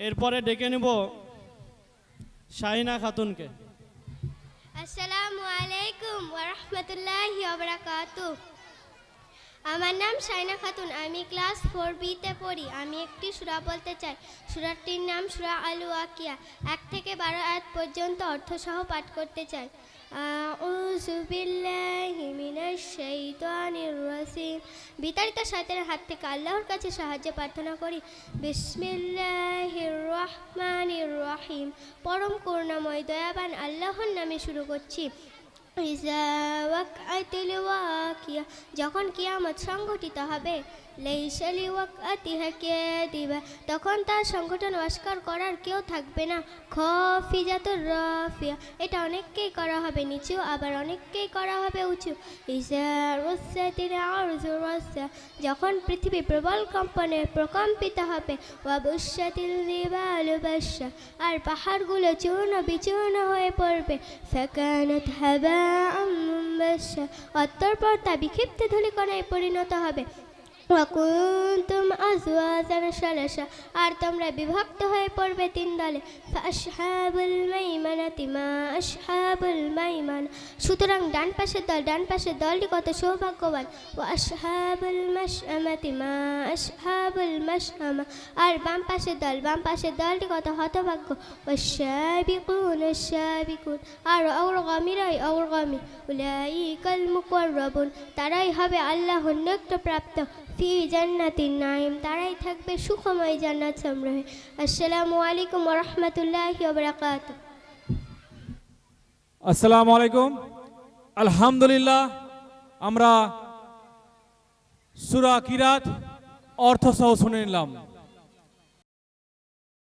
এরপরে ডেকে নেব শাহিনা খাতুনকে। আসসালামু আলাইকুম ওয়া রাহমাতুল্লাহি ওয়া বারাকাতুহু। আমার নাম শাহিনা খাতুন, আমি ক্লাস 4B তে পড়ি। আমি একটি সূরা বলতে চাই। সূরাটির নাম সূরা আল ওয়াকিয়া। 1 থেকে 12 আয়াত পর্যন্ত অর্থসহ পাঠ করতে চাই। আউযু বিল্লাহি মিনাশ শাইতানির রাজিম। বিতাড়িত শয়তানের হাত থেকে আল্লাহর কাছে সাহায্য প্রার্থনা করি। বিসমিল্লাহির রহমানির রহিম। পরম করুণাময় দয়াবান আল্লাহর নামে শুরু করছি। ইযা ওয়াকআতিল ওয়াকিয়া, যখন কিয়ামত সংঘটিত হবে। লাইসা লিওয়াকআতিহা কাযিবা, তখন তার সংগঠন অস্বীকার করার কেউ থাকবে না। খাফিজাতুর রাফিয়া, এটা অনেককেই করা হবে নিচু, আবার অনেককেই করা হবে উঁচু। ইযা রুসাতিল আরযু রাসা, যখন পৃথিবী প্রবল কম্পনে প্রকম্পিত হবে। ওয়া বুশাতিল জিবালু বাশা, আর পাহাড়গুলো চূর্ণ বিচূর্ণ হয়ে পড়বে। ফাকানাত হাবাআম মুনবাশা, অতঃপর তা বিক্ষিপ্ত ধূলিকণায় পরিণত হবে। ওয়াকুনতুম আযওয়াজান সালাসা, আর তোমরা বিভক্ত হয়ে পড়বে 3 দলে। ফাআসহাবুল মাইমানাতি মা আসহাবুল মাইমানা, সুতরাং ডান পাশের দলটি কত সৌভাগ্যবান। ওয়া আসহাবুল মাশআমাতি মা আসহাবুল মাশআমা, আর বাম পাশের দলটি কত হতভাগ্য। ওয়াশ-শাবিকুন, আর অগ্রগামী। উলাইকাল মুকাররাবুন, তারাই হবে আল্লাহর নৈকট্যপ্রাপ্ত। ফি জান্নাতিন নাঈম, তারাই থাকবে সুখময় জান্নাত সমূহে। আসসালামু আলাইকুম ওয়া রাহমাতুল্লাহি ওয়া বারাকাতুহু। আসসালামু আলাইকুম। আলহামদুলিল্লাহ, আমরা সূরা কিরাত অর্থ সহ শুনে নিলাম।